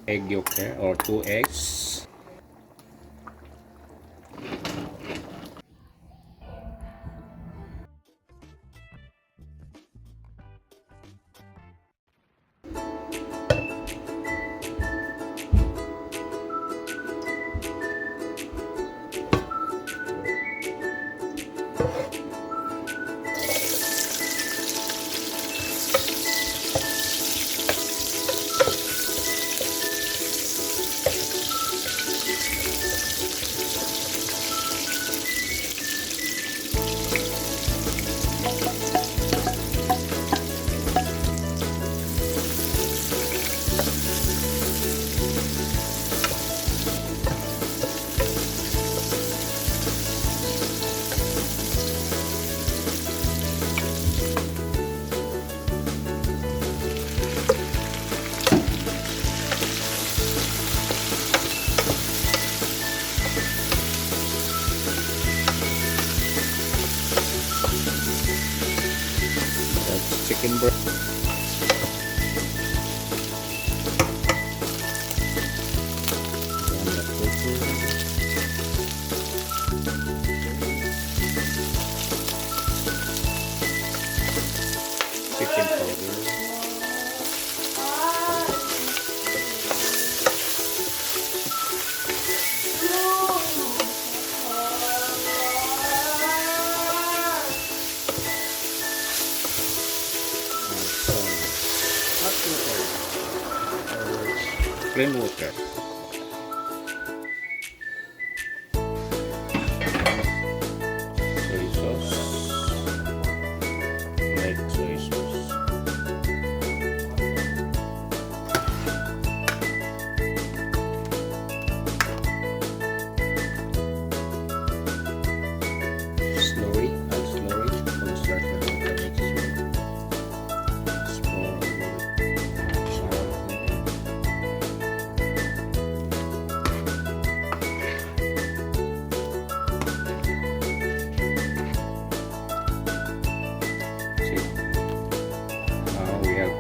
egg yolk there, or 2 eggs. That's chicken breast. Chicken powder. Plain water. Soy sauce. Light soy sauce. Slowly, add slowly. Don't start the water mix well. Small.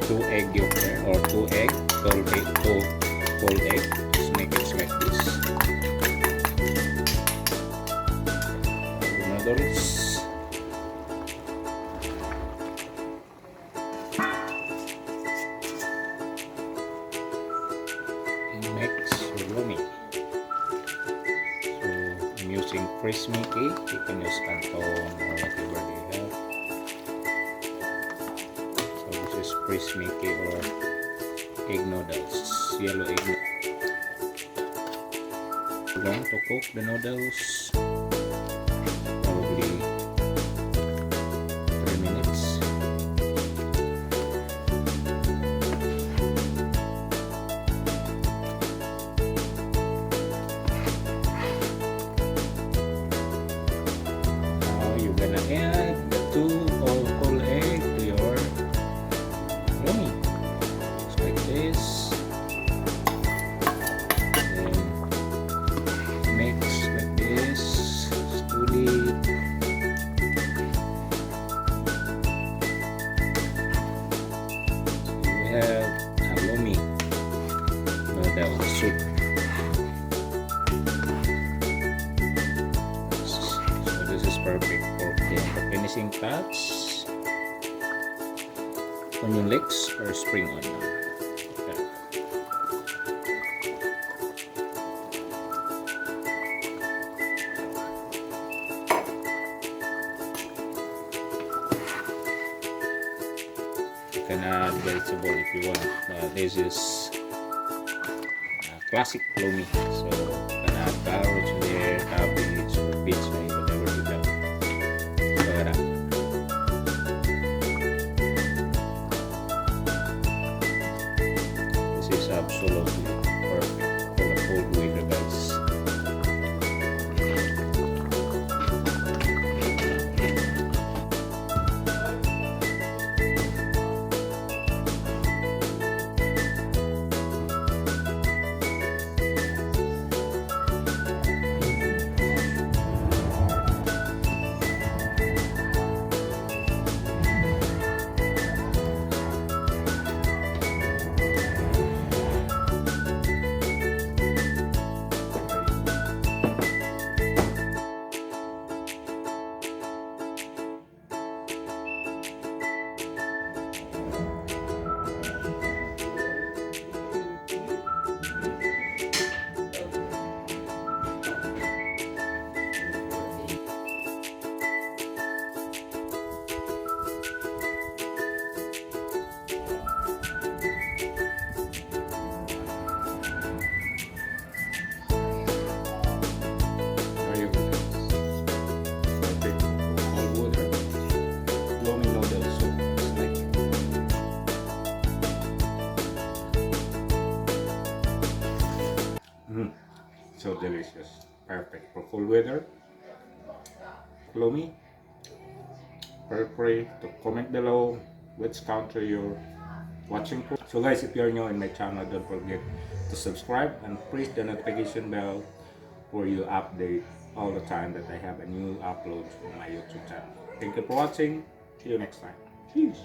Two egg yolk there, or 2 egg, two cold egg. Just make it like this. Noodles. And mix your Lomi. So I'm using fresh Mickey. You can use canton or whatever you have. Fresh Mickey or egg noodles, yellow egg noodles. Long to cook the noodles, probably 3 minutes. Now you're gonna add the 2 whole egg to your Lomi, just like this, then mix like this slowly. So we have a Lomi noodle soup. So this is perfect for the finishing touch. Onion leeks or spring onion. Okay. You can add vegetable if you want. This is classic Lomi. So you can add carrots there, cabbage, or pizza, whatever you have. So absolutely perfect for a cold winter, guys. So delicious. Perfect for cold weather. Lomi, feel free to comment below which country you're watching from. So guys, if you're new in my channel, don't forget to subscribe and press the notification bell for you update all the time that I have a new upload on my YouTube channel. Thank you for watching. See you next time. Peace.